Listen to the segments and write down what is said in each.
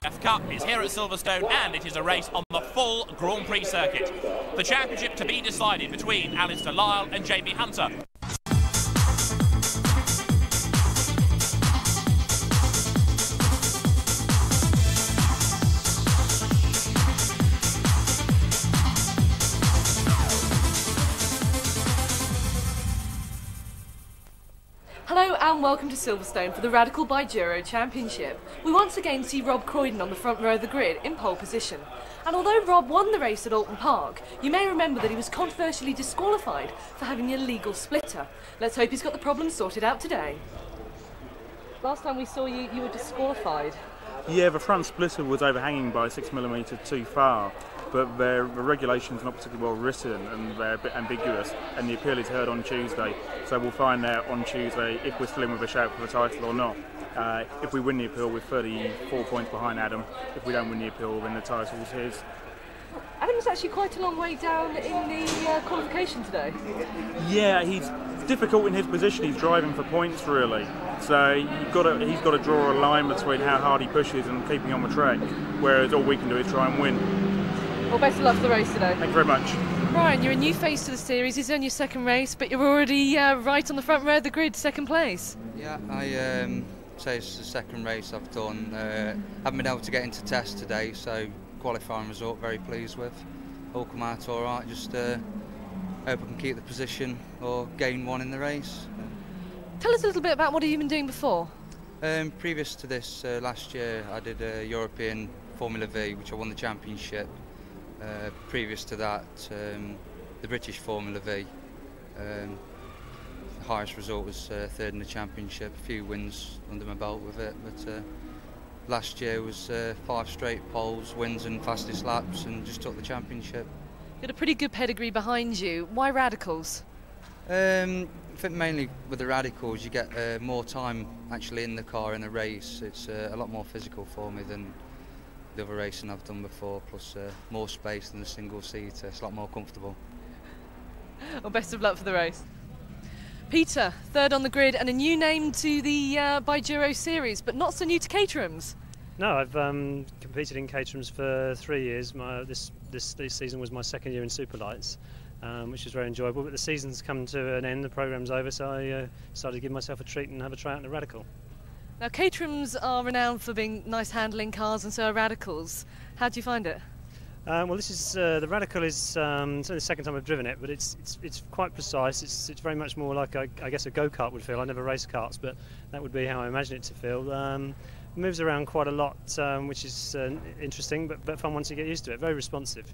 F Cup is here at Silverstone, and it is a race on the full Grand Prix circuit. The championship to be decided between Alistair Lyle and Jamie Hunter. Hello and welcome to Silverstone for the Radical Biduro Championship. We once again see Rob Croydon on the front row of the grid in pole position. And although Rob won the race at Alton Park, you may remember that he was controversially disqualified for having an illegal splitter. Let's hope he's got the problem sorted out today. Last time we saw you, you were disqualified. Yeah, the front splitter was overhanging by 6mm too far, but the regulations not particularly well written and they're a bit ambiguous, and the appeal is heard on Tuesday, so we'll find out on Tuesday if we're still in with a shout for the title or not. If we win the appeal, we're 34 points behind Adam. If we don't win the appeal, then the title's his. Adam's actually quite a long way down in the qualification today. Yeah, he's difficult in his position. He's driving for points really, so he's got to draw a line between how hard he pushes and keeping on the track, whereas all we can do is try and win. Well, best of luck for the race today. Thank you very much. Ryan, you're a new face to the series. It's only your second race, but you're already right on the front row of the grid, second place. Yeah, I say it's the second race I've done. Haven't been able to get into test today, so qualifying result very pleased with. All come out all right. Just hope I can keep the position or gain one in the race. Tell us a little bit about what you've been doing before. Previous to this, last year I did a European Formula V, which I won the championship. Previous to that, the British Formula V. The highest result was third in the championship. A few wins under my belt with it, but last year was 5 straight poles, wins and fastest laps, and just took the championship. You got a pretty good pedigree behind you. Why Radicals? I think mainly with the Radicals you get more time actually in the car in the race. It's a lot more physical for me than the other racing I've done before, plus more space than the single seater. It's a lot more comfortable. Well, best of luck for the race. Peter, third on the grid and a new name to the Biduro series, but not so new to Caterhams. No, I've competed in Caterhams for 3 years. This season was my second year in Superlights, which was very enjoyable. But the season's come to an end, the programme's over, so I decided to give myself a treat and have a try out in the Radical. Now, Caterhams are renowned for being nice handling cars, and so are Radicals. How do you find it? Well, this is the Radical is it's only the second time I've driven it, but it's quite precise. It's very much more like I guess a go-kart would feel. I never raced karts, but that would be how I imagine it to feel. Moves around quite a lot, which is interesting, but fun once you get used to it. Very responsive.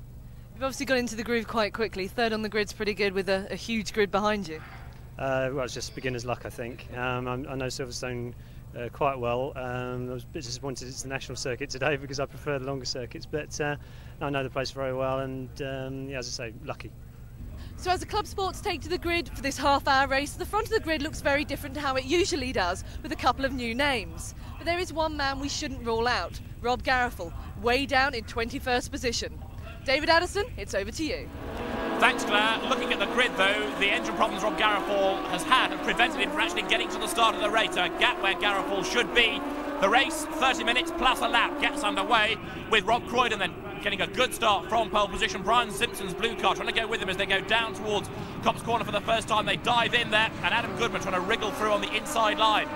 You've obviously got into the groove quite quickly. Third on the grid's pretty good with a huge grid behind you. Well, it's just beginner's luck, I think. I know Silverstone quite well. I was a bit disappointed it's the national circuit today because I prefer the longer circuits, but I know the place very well, and yeah, as I say, lucky. So as the Clubsports take to the grid for this half-hour race, the front of the grid looks very different to how it usually does, with a couple of new names. But there is one man we shouldn't rule out, Rob Garofal, way down in 21st position. David Addison, it's over to you. Thanks, Claire. Looking at the grid, though, the engine problems Rob Garofal has had have prevented him from actually getting to the start of the race, a gap where Garofal should be. The race, 30 minutes plus a lap, gets underway with Rob Croydon then getting a good start from pole position. Brian Simpson's blue car trying to go with him as they go down towards Copse Corner for the first time. They dive in there, and Adam Goodman trying to wriggle through on the inside line.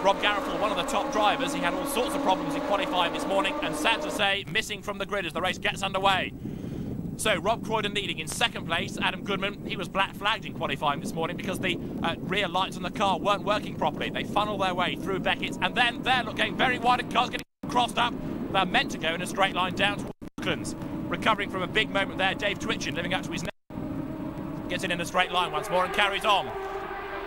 Rob Garofal, one of the top drivers, he had all sorts of problems in qualifying this morning, and sad to say, missing from the grid as the race gets underway. So Rob Croydon leading in second place. Adam Goodman, he was black flagged in qualifying this morning because the rear lights on the car weren't working properly. They funnel their way through Beckett's, and then they're looking very wide, and cars getting crossed up. They're meant to go in a straight line down to Brooklands. Recovering from a big moment there, Dave Twitchin living up to his neck. Gets in a straight line once more and carries on.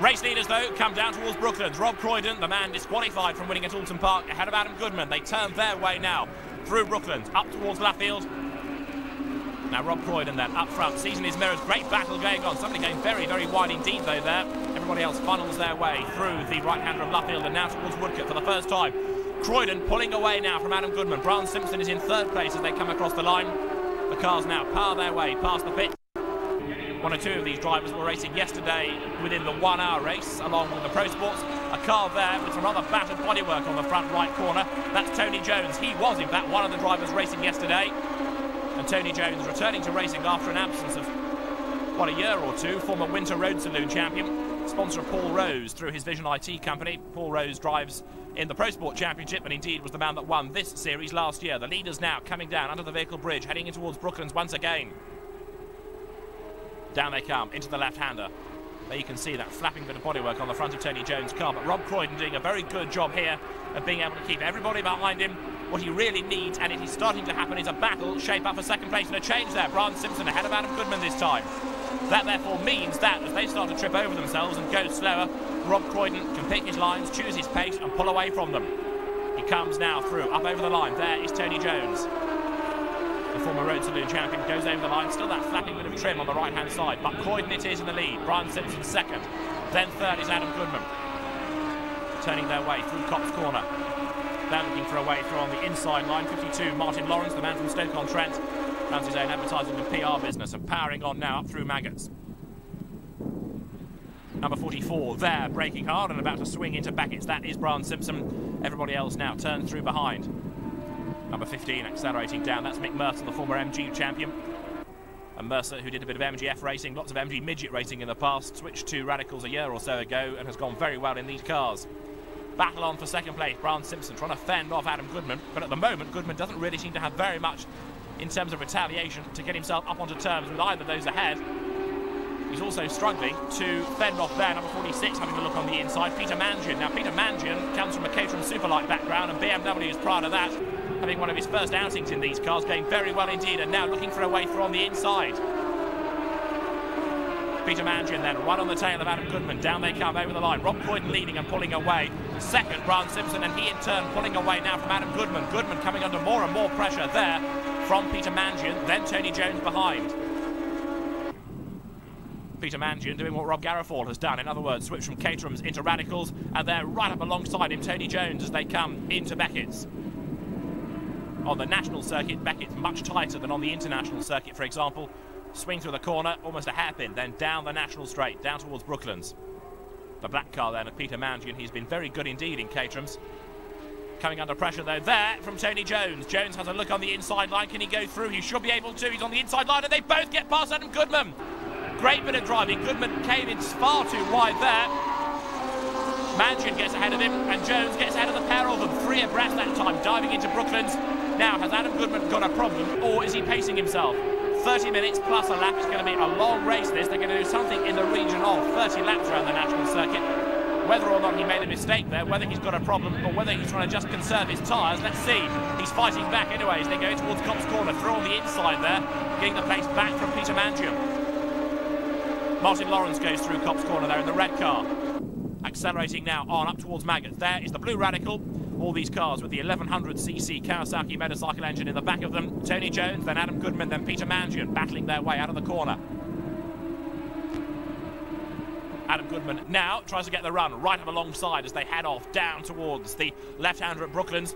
Race leaders, though, come down towards Brooklands. Rob Croydon, the man disqualified from winning at Alton Park, ahead of Adam Goodman. They turn their way now through Brooklands, up towards Luffield. Now Rob Croydon then up front, sees in his mirrors, great battle going on. Somebody going very, very wide indeed though there. Everybody else funnels their way through the right-hander of Luffield and now towards Woodcote for the first time. Croydon pulling away now from Adam Goodman. Brian Simpson is in third place as they come across the line. The cars now power their way past the pit. One or two of these drivers were racing yesterday within the 1 hour race along with the Pro Sports. A car there with some rather battered bodywork on the front right corner. That's Tony Jones. He was, in fact, one of the drivers racing yesterday. And Tony Jones returning to racing after an absence of, what, a year or two. Former Winter Road Saloon champion. Sponsor of Paul Rose through his Vision IT company. Paul Rose drives in the Pro Sport Championship and indeed was the man that won this series last year. The leaders now coming down under the vehicle bridge, heading in towards Brooklands once again. Down they come, into the left-hander. There you can see that flapping bit of bodywork on the front of Tony Jones' car, but Rob Croydon doing a very good job here of being able to keep everybody behind him. What he really needs, and it is starting to happen, is a battle shape up for second place, and a change there. Brian Simpson ahead of Adam Goodman this time. That therefore means that as they start to trip over themselves and go slower, Rob Croydon can pick his lines, choose his pace and pull away from them. He comes now through, up over the line. There is Tony Jones. The former Road Saloon champion goes over the line. Still that flapping bit of trim on the right-hand side, but Croydon it is in the lead. Brian Simpson second. Then third is Adam Goodman. Turning their way through Cops Corner. They're looking for a way through on the inside line. 52, Martin Lawrence, the man from Stoke-on-Trent. Runs his own advertising and PR business and powering on now up through Maggots. Number 44 there, braking hard and about to swing into Beckett's. That is Brian Simpson. Everybody else now turns through behind. Number 15 accelerating down. That's Mick Mercer, the former MG champion. And Mercer, who did a bit of MGF racing, lots of MG midget racing in the past, switched to Radicals a year or so ago and has gone very well in these cars. Battle on for second place. Brian Simpson trying to fend off Adam Goodman, but at the moment Goodman doesn't really seem to have very much in terms of retaliation to get himself up onto terms with either of those ahead. He's also struggling to fend off there, number 46, having a look on the inside, Peter Mangian. Now, Peter Mangian comes from a Caterham Superlight background, and BMW's prior to that, having one of his first outings in these cars, going very well indeed, and now looking for a way through on the inside. Peter Mangian then, right on the tail of Adam Goodman. Down they come over the line. Rob Croydon leading and pulling away. Second, Brian Simpson, and he in turn pulling away now from Adam Goodman. Goodman coming under more and more pressure there from Peter Mangian, then Tony Jones behind. Peter Mangian doing what Rob Garifall has done. In other words, switch from Caterhams into Radicals, and they're right up alongside him, Tony Jones, as they come into Beckett's. On the national circuit, Beckett's much tighter than on the international circuit, for example. Swing through the corner, almost a hairpin, then down the national straight, down towards Brooklands. The black car then of Peter Mangian. He's been very good indeed in Caterhams. Coming under pressure though there from Tony Jones. Jones has a look on the inside line. Can he go through? He should be able to. He's on the inside line and they both get past Adam Goodman. Great bit of driving. Goodman came in far too wide there. Mangian gets ahead of him and Jones gets ahead of the pair of them. Three abreast that time, diving into Brooklands. Now, has Adam Goodman got a problem or is he pacing himself? 30 minutes plus a lap. It's going to be a long race this. They're going to do something in the region of 30 laps around the national circuit. Whether or not he made a mistake there, whether he's got a problem or whether he's trying to just conserve his tyres, let's see. He's fighting back anyway as they go towards Cops Corner, through on the inside there, getting the pace back from Peter Mangian. Martin Lawrence goes through Cops Corner there in the red car. Accelerating now on up towards Maggots. There is the blue Radical. All these cars with the 1100cc Kawasaki motorcycle engine in the back of them. Tony Jones, then Adam Goodman, then Peter Mangian battling their way out of the corner. Adam Goodman now tries to get the run right up alongside as they head off down towards the left-hander at Brooklands.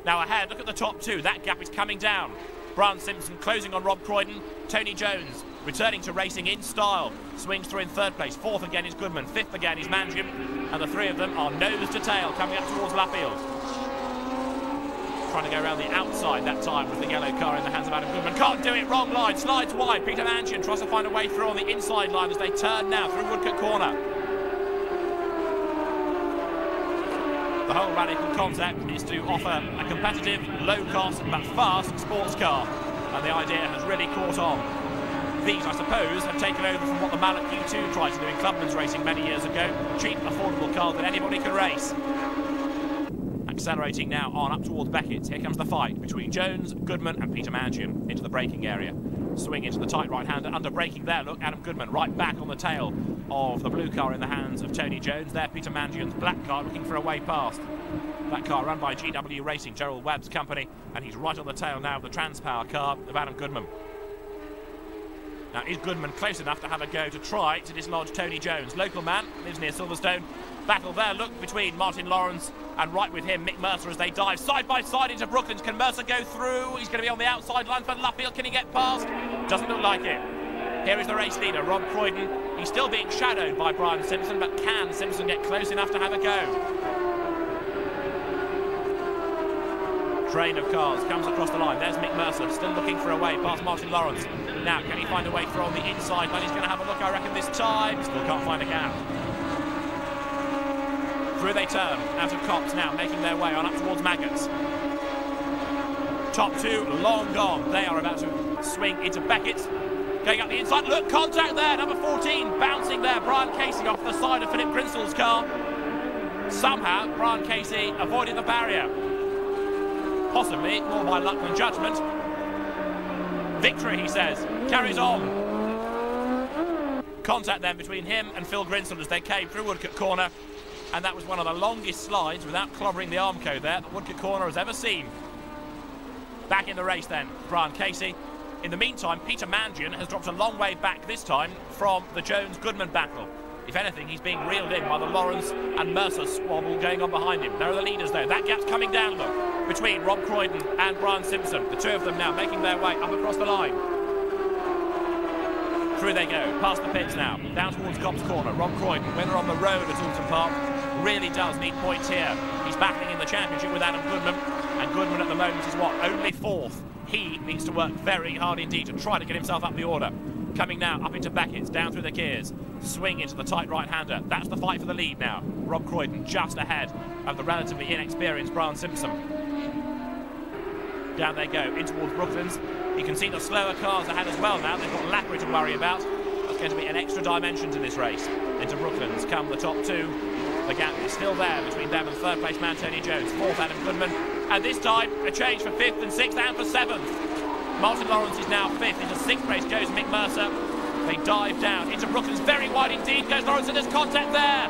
Now ahead, look at the top two. That gap is coming down. Brian Simpson closing on Rob Croydon. Tony Jones returning to racing in style. Swings through in third place. Fourth again is Goodman. Fifth again is Mangian. And the three of them are nose to tail coming up towards Luffield. Trying to go around the outside that time with the yellow car in the hands of Adam Goodman. Can't do it, wrong line, slides wide. Peter Mangian tries to find a way through on the inside line as they turn now through Woodcote Corner. The whole Radical concept is to offer a competitive, low-cost but fast sports car. And the idea has really caught on. These, I suppose, have taken over from what the Mallet Q2 tried to do in Clubman's racing many years ago. Cheap, affordable car that anybody can race. Accelerating now on up towards Beckett's. Here comes the fight between Jones, Goodman and Peter Mangian into the braking area. Swing into the tight right-hander, under braking there, look, Adam Goodman right back on the tail of the blue car in the hands of Tony Jones. There, Peter Mangian's black car looking for a way past. That car run by GW Racing, Gerald Webb's company, and he's right on the tail now of the Transpower car of Adam Goodman. Now, is Goodman close enough to have a go to try to dislodge Tony Jones? Local man, lives near Silverstone. Battle there, look, between Martin Lawrence and right with him, Mick Mercer, as they dive side by side into Brooklands. Can Mercer go through? He's going to be on the outside line for Luffield. Can he get past? Doesn't look like it. Here is the race leader, Rob Croydon. He's still being shadowed by Brian Simpson, but can Simpson get close enough to have a go? Train of cars comes across the line. There's Mick Mercer, still looking for a way past Martin Lawrence. Now, can he find a way through on the inside? But he's going to have a look, I reckon, this time. Still can't find a gap. Through they turn, out of Copse now, making their way on up towards Maggots. Top two, long gone. They are about to swing into Beckett's. Going up the inside, look, contact there, number 14, bouncing there. Brian Casey off the side of Philip Grinsel's car. Somehow, Brian Casey avoided the barrier. Possibly more by luck than judgment. Victory, he says, carries on. Contact then between him and Phil Grinsell as they came through Woodcote Corner, and that was one of the longest slides without clobbering the Armco there that Woodcote Corner has ever seen. Back in the race then, Brian Casey. In the meantime, Peter Mangian has dropped a long way back this time from the Jones-Goodman battle. If anything, he's being reeled in by the Lawrence and Mercer squabble going on behind him. There are the leaders though. That gap's coming down, look, between Rob Croydon and Brian Simpson. The two of them now making their way up across the line. Through they go, past the pits now, down towards Copse Corner. Rob Croydon, winner on the road at Alton Park, really does need points here. He's battling in the championship with Adam Goodman, and Goodman at the moment is what, only fourth. He needs to work very hard indeed to try to get himself up the order. Coming now up into Beckett's, down through the gears, swing into the tight right-hander. That's the fight for the lead now. Rob Croydon just ahead of the relatively inexperienced Brian Simpson. Down they go, in towards Brooklands. You can see the slower cars ahead as well now. They've got Lackery to worry about. That's going to be an extra dimension to this race. Into Brooklands come the top two. The gap is still there between them and third place man Tony Jones. Fourth, Adam Goodman. And this time, a change for fifth and sixth and for seventh. Martin Lawrence is now fifth. Into sixth place goes Mick Mercer. They dive down into Brooklands. Very wide indeed goes Lawrence, and there's contact there.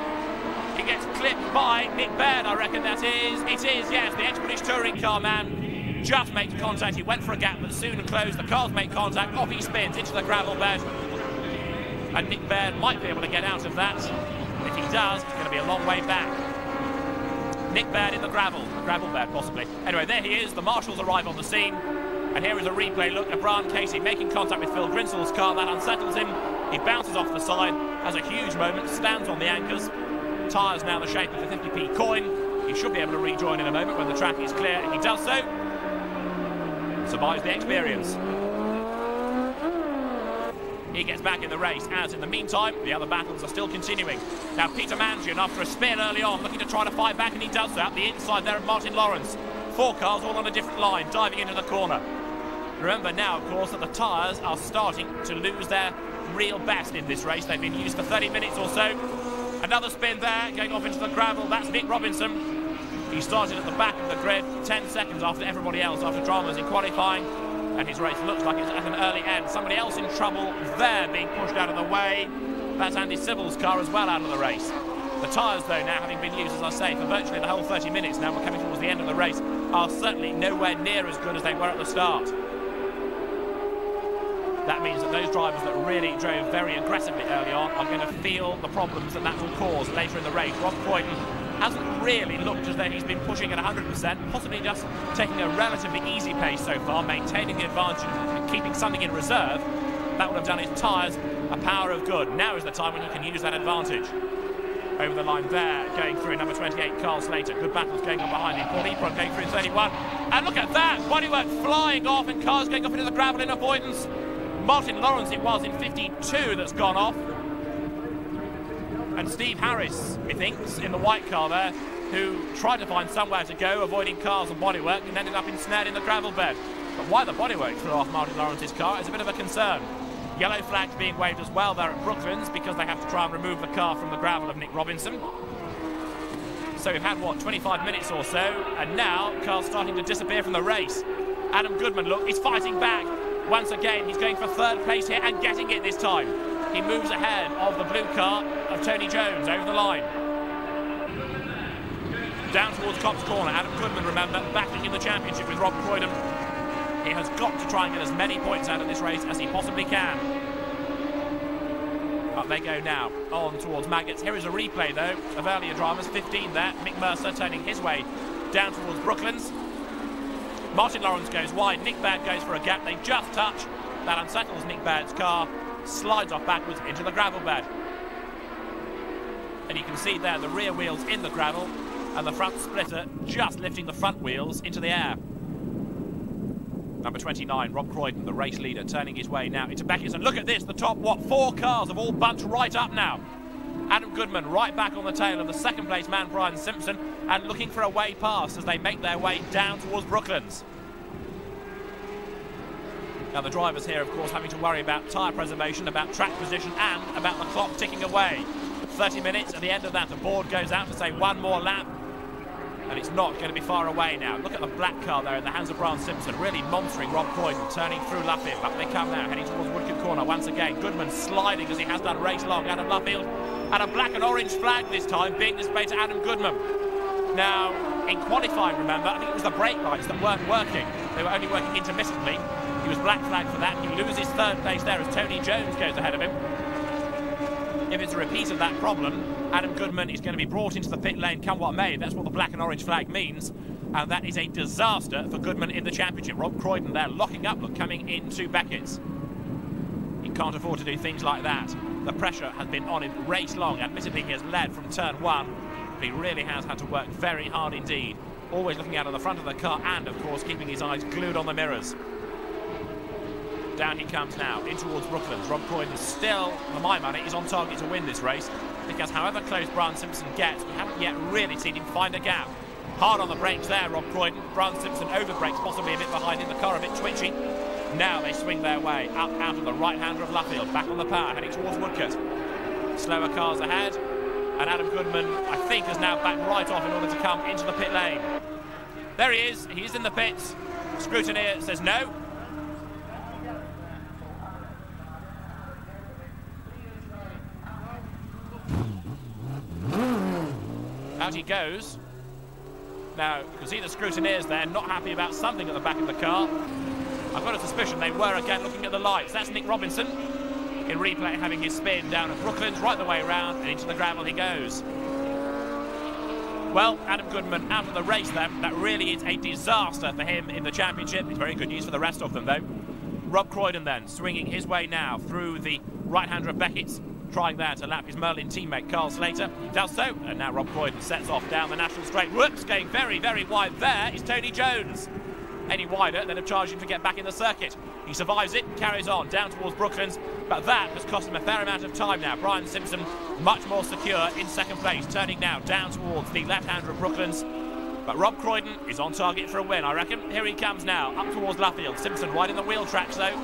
He gets clipped by Nick Baird, I reckon that is. It is, yes, the ex-British touring car man just makes contact. He went for a gap but soon closed. The cars make contact. Off he spins into the gravel bed. And Nick Baird might be able to get out of that. If he does, it's going to be a long way back. Nick Baird in the gravel bed possibly. Anyway, there he is. The marshals arrive on the scene. And here is a replay look at Brian Casey making contact with Phil Grinsell's car. That unsettles him. He bounces off the side, has a huge moment, stands on the anchors. Tyres now the shape of a 50p coin. He should be able to rejoin in a moment when the track is clear. If he does so, survives the experience. He gets back in the race, as in the meantime, the other battles are still continuing. Now Peter Mangian, after a spin early on, looking to try to fight back, and he does so. Out the inside there of Martin Lawrence. Four cars all on a different line, diving into the corner. Remember now, of course, that the tyres are starting to lose their real best in this race. They've been used for 30 minutes or so. Another spin there, going off into the gravel. That's Nick Robinson. He started at the back of the grid 10 seconds after everybody else, after dramas in qualifying. And his race looks like it's at an early end. Somebody else in trouble there, being pushed out of the way. That's Andy Sybil's car as well out of the race. The tyres, though, now having been used, as I say, for virtually the whole 30 minutes now, we're coming towards the end of the race, are certainly nowhere near as good as they were at the start. That means that those drivers that really drove very aggressively early on are going to feel the problems that will cause later in the race. Rob Croydon hasn't really looked as though he's been pushing at 100%, possibly just taking a relatively easy pace so far, maintaining the advantage and keeping something in reserve. That would have done his tyres a power of good. Now is the time when he can use that advantage. Over the line there, going through number 28, Carl Slater. Good battles going on behind him. Paul Ebron going through 31. And look at that! Bodywork flying off and cars going off into the gravel in avoidance. Martin Lawrence it was in 52 that's gone off. And Steve Harris, methinks, in the white car there, who tried to find somewhere to go, avoiding cars and bodywork, and ended up ensnared in the gravel bed. But why the bodywork threw off Martin Lawrence's car is a bit of a concern. Yellow flags being waved as well there at Brooklands because they have to try and remove the car from the gravel of Nick Robinson. So we've had, what, 25 minutes or so, and now cars starting to disappear from the race. Adam Goodman, look, he's fighting back. Once again, he's going for third place here and getting it this time. He moves ahead of the blue car of Tony Jones over the line. Down towards Copse Corner, Adam Goodman, remember, battling in the championship with Rob Croydon. He has got to try and get as many points out of this race as he possibly can. Up they go now, on towards Maggots. Here is a replay, though, of earlier dramas. 15 there, Mick Mercer turning his way down towards Brooklands. Martin Lawrence goes wide, Nick Baird goes for a gap. They just touch. That unsettles Nick Baird's car. slides off backwards into the gravel bed. And you can see there the rear wheels in the gravel and the front splitter just lifting the front wheels into the air. Number 29, Rob Croydon, the race leader, turning his way now into Beckett's. And look at this, the top, 4 cars have all bunched right up now. Adam Goodman right back on the tail of the second place man, Brian Simpson, and looking for a way past as they make their way down towards Brooklands. Now the drivers here, of course, having to worry about tyre preservation, about track position and about the clock ticking away. 30 minutes at the end of that, the board goes out to say one more lap. And it's not going to be far away now. Look at the black car there in the hands of Brian Simpson, really monstering Rob Croydon, turning through Luffield. Up they come now, heading towards Woodcote Corner once again. Goodman sliding as he has done race long out of Luffield. And a black and orange flag this time being displayed to Adam Goodman. Now, in qualifying, remember, I think it was the brake lights that weren't working. They were only working intermittently. He was black flagged for that. He loses third place there as Tony Jones goes ahead of him. If it's a repeat of that problem, Adam Goodman is going to be brought into the pit lane come what may. That's what the black and orange flag means. And that is a disaster for Goodman in the championship. Rob Croydon there locking up, coming into Beckett's. He can't afford to do things like that. The pressure has been on him race long. Admittedly, he has led from turn 1, but he really has had to work very hard indeed. Always looking out of the front of the car and, of course, keeping his eyes glued on the mirrors. Down he comes now, in towards Brooklands. Rob Croydon still, for my money, is on target to win this race, because however close Brian Simpson gets, we haven't yet really seen him find a gap. Hard on the brakes there, Rob Croydon. Brian Simpson over brakes, possibly a bit behind him, the car a bit twitchy. Now they swing their way up out of the right-hander of Luffield, back on the power, heading towards Woodcote. Slower cars ahead, and Adam Goodman, I think, has now backed right off in order to come into the pit lane. There he is, he's in the pits. Scrutineer says no. Out he goes. Now, you can see the scrutineers there, not happy about something at the back of the car. I've got a suspicion they were again looking at the lights. That's Nick Robinson in replay having his spin down at Brooklands, right the way around, and into the gravel he goes. Well, Adam Goodman out of the race then. That really is a disaster for him in the championship. It's very good news for the rest of them, though. Rob Croydon then, swinging his way now through the right-hander of Beckett's, trying there to lap his Merlin teammate Carl Slater. He does so, and now Rob Croydon sets off down the National Straight. Whoops, going very, very wide there is Tony Jones. Any wider, they'd have charged him to get back in the circuit. He survives it, carries on down towards Brooklands, but that has cost him a fair amount of time now. Brian Simpson, much more secure in second place, turning now down towards the left-hander of Brooklands. But Rob Croydon is on target for a win, I reckon. Here he comes now, up towards Luffield. Simpson wide in the wheel tracks, though.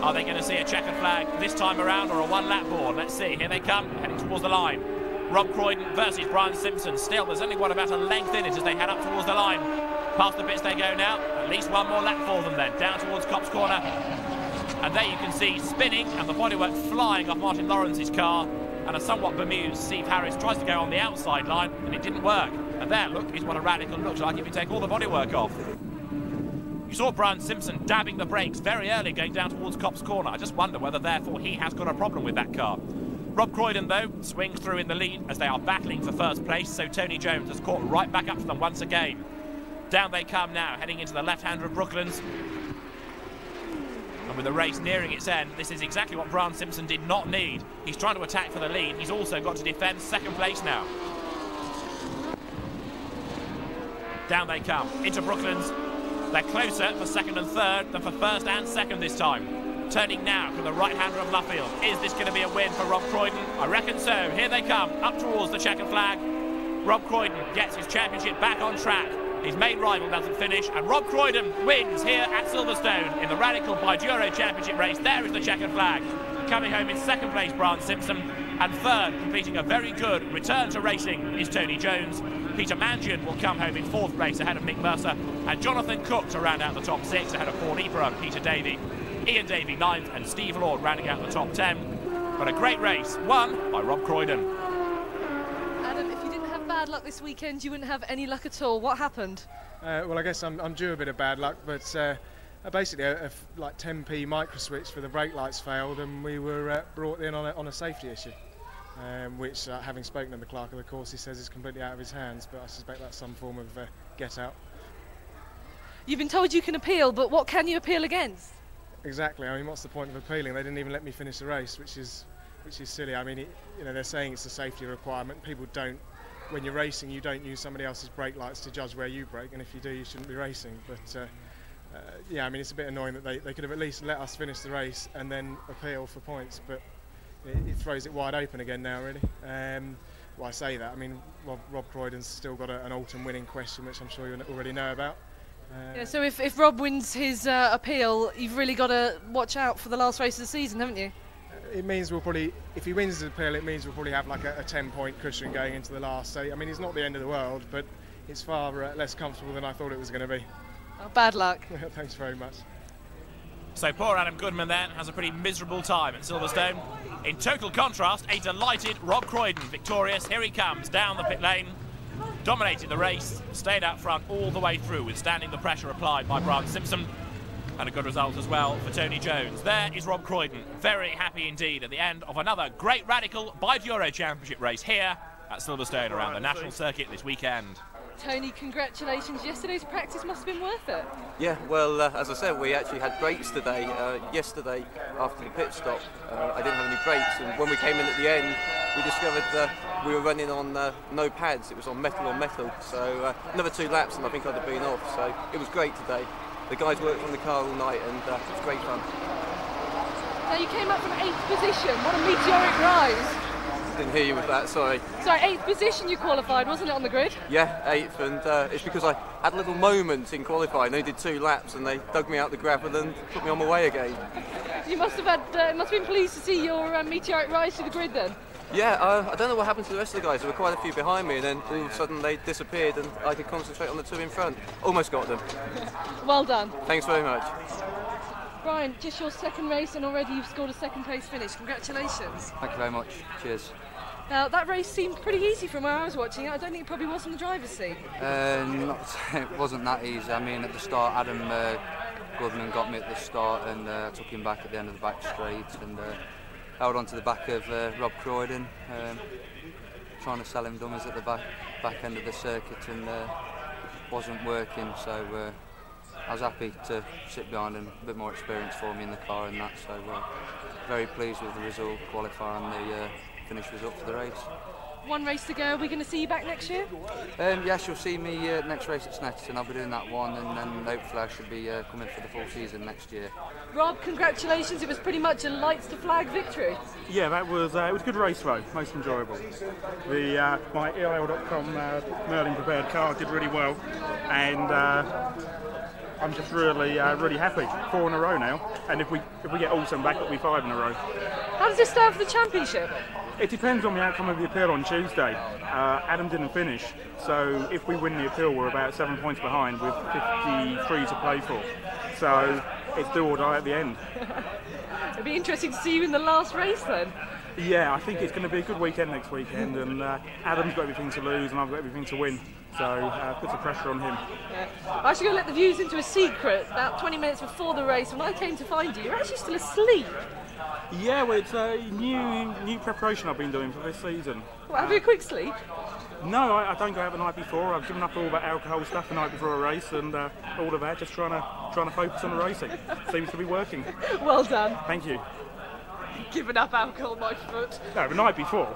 Are they going to see a checkered flag this time around, or a one-lap board? Let's see. Here they come, heading towards the line. Rob Croydon versus Brian Simpson. Still, there's only one about a length in it as they head up towards the line. Past the pits they go now. At least one more lap for them then. Down towards Cops Corner. And there you can see spinning and the bodywork flying off Martin Lawrence's car. And a somewhat bemused Steve Harris tries to go on the outside line, and it didn't work. And there, look, is what a radical looks like if you take all the bodywork off. You saw Brian Simpson dabbing the brakes very early going down towards Cops Corner. I just wonder whether, therefore, he has got a problem with that car. Rob Croydon, though, swings through in the lead as they are battling for first place, so Tony Jones has caught right back up to them once again. Down they come now, heading into the left-hander of Brooklands. And with the race nearing its end, this is exactly what Brian Simpson did not need. He's trying to attack for the lead. He's also got to defend second place now. Down they come, into Brooklands. They're closer for second and third than for first and second this time. Turning now from the right-hander of Luffield. Is this going to be a win for Rob Croydon? I reckon so. Here they come, up towards the checkered flag. Rob Croydon gets his championship back on track. His main rival doesn't finish, and Rob Croydon wins here at Silverstone in the Radical Biduro Championship race. There is the checkered flag. Coming home in second place, Brian Simpson, and third, completing a very good return to racing, is Tony Jones. Peter Mangian will come home in fourth place ahead of Nick Mercer, and Jonathan Cook to round out the top six ahead of Paul Ebra and Peter Davey. Ian Davey ninth, and Steve Lord rounding out the top 10. But a great race, won by Rob Croydon. Adam, if you didn't have bad luck this weekend, you wouldn't have any luck at all. What happened? Well, I guess I'm due a bit of bad luck, but basically a like 10p micro switch for the brake lights failed, and we were brought in on a safety issue, which, having spoken to the clerk of the course, he says is completely out of his hands, but I suspect that's some form of get out. You've been told you can appeal, but what can you appeal against? Exactly. I mean, what's the point of appealing? They didn't even let me finish the race, which is silly. I mean, they're saying it's a safety requirement. People don't. When you're racing, you don't use somebody else's brake lights to judge where you brake, and if you do, you shouldn't be racing. But yeah, I mean, it's a bit annoying that they could have at least let us finish the race and then appeal for points, but it throws it wide open again now, really. Well, I say that. I mean, Rob Croydon's still got an autumn winning question, which I'm sure you already know about. Yeah, so if Rob wins his appeal, you've really got to watch out for the last race of the season, haven't you? It means we'll probably, if he wins his appeal, it means we'll probably have like a 10-point cushion going into the last. So, I mean, it's not the end of the world, but it's far less comfortable than I thought it was going to be. Oh, bad luck. Thanks very much. So poor Adam Goodman then has a pretty miserable time at Silverstone. In total contrast, a delighted Rob Croydon, victorious. Here he comes down the pit lane, dominated the race, stayed out front all the way through, withstanding the pressure applied by Brian Simpson. And a good result as well for Tony Jones. There is Rob Croydon, very happy indeed at the end of another great Radical Biduro Championship race here at Silverstone around the national circuit this weekend. Tony, congratulations. Yesterday's practice must have been worth it. Yeah, well, as I said, we actually had brakes today. Yesterday, after the pit stop, I didn't have any brakes, and when we came in at the end, we discovered that we were running on no pads. It was on metal, so another 2 laps and I think I'd have been off, so it was great today. The guys worked on the car all night and it was great fun. Now you came up from 8th position. What a meteoric rise. Didn't hear you with that, sorry. Sorry, 8th position you qualified, wasn't it, on the grid? Yeah, 8th, and it's because I had a little moment in qualifying. I did 2 laps and they dug me out the gravel and put me on my way again. You must have had, must have been pleased to see your meteoric rise to the grid then. Yeah, I don't know what happened to the rest of the guys. There were quite a few behind me and then all of a sudden they disappeared and I could concentrate on the 2 in front. Almost got them. Well done. Thanks very much. Brian, just your 2nd race and already you've scored a 2nd place finish. Congratulations. Thank you very much. Cheers. Now, that race seemed pretty easy from where I was watching it. I don't think it probably was in the driver's seat. It wasn't that easy. I mean, at the start, Adam Goodman got me at the start and took him back at the end of the back straight and held on to the back of Rob Croydon, trying to sell him dummies at the back end of the circuit, and wasn't working, so I was happy to sit behind him, a bit more experience for me in the car and that, so very pleased with the result, qualifying the finish result for the race. 1 race to go. Are we going to see you back next year? Yes, you'll see me next race at Snetterton. I'll be doing that one, and then hopefully I should be coming for the full season next year. Rob, congratulations. It was pretty much a lights to flag victory. Yeah, that was it was a good race though, most enjoyable. The my EIL.com Merlin prepared car did really well, and I'm just really happy. 4 in a row now, and if we get Alton back, it'll be 5 in a row. How does it stand for the championship? It depends on the outcome of the appeal on Tuesday. Adam didn't finish, so if we win the appeal, we're about 7 points behind with 53 to play for. So it's do or die at the end. It'll be interesting to see you in the last race then. Yeah, I think it's going to be a good weekend next weekend, and Adam's got everything to lose and I've got everything to win, so puts the pressure on him. Yeah. I'm actually going to let the viewers into a secret. About 20 minutes before the race, when I came to find you, you're actually still asleep. Yeah, well, it's a new preparation I've been doing for this season. What, having a quick sleep? No, I don't go out the night before. I've given up all that alcohol stuff the night before a race and all of that, just trying to focus on the racing. Seems to be working. Well done. Thank you. Giving up alcohol, my foot. No, the night before.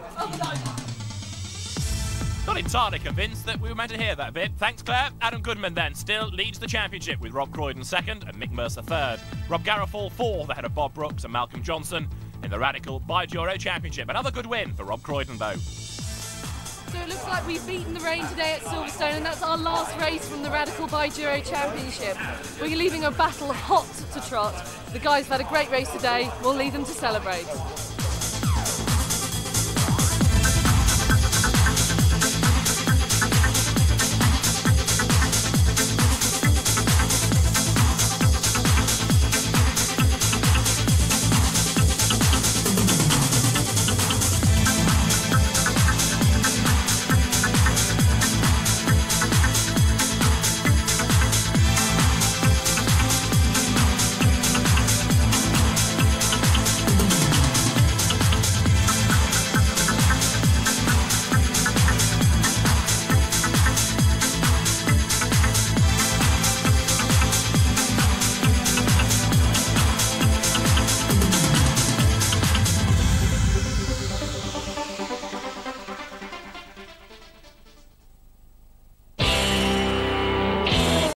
Not entirely convinced that we were meant to hear that bit. Thanks, Claire. Adam Goodman then still leads the championship with Rob Croydon 2nd and Mick Mercer 3rd. Rob Garofal 4th ahead of Bob Brooks and Malcolm Johnson in the Radical Biduro Championship. Another good win for Rob Croydon though. So it looks like we've beaten the rain today at Silverstone, and that's our last race from the Radical Biduro Championship. We're leaving a battle hot to trot. The guys have had a great race today. We'll leave them to celebrate.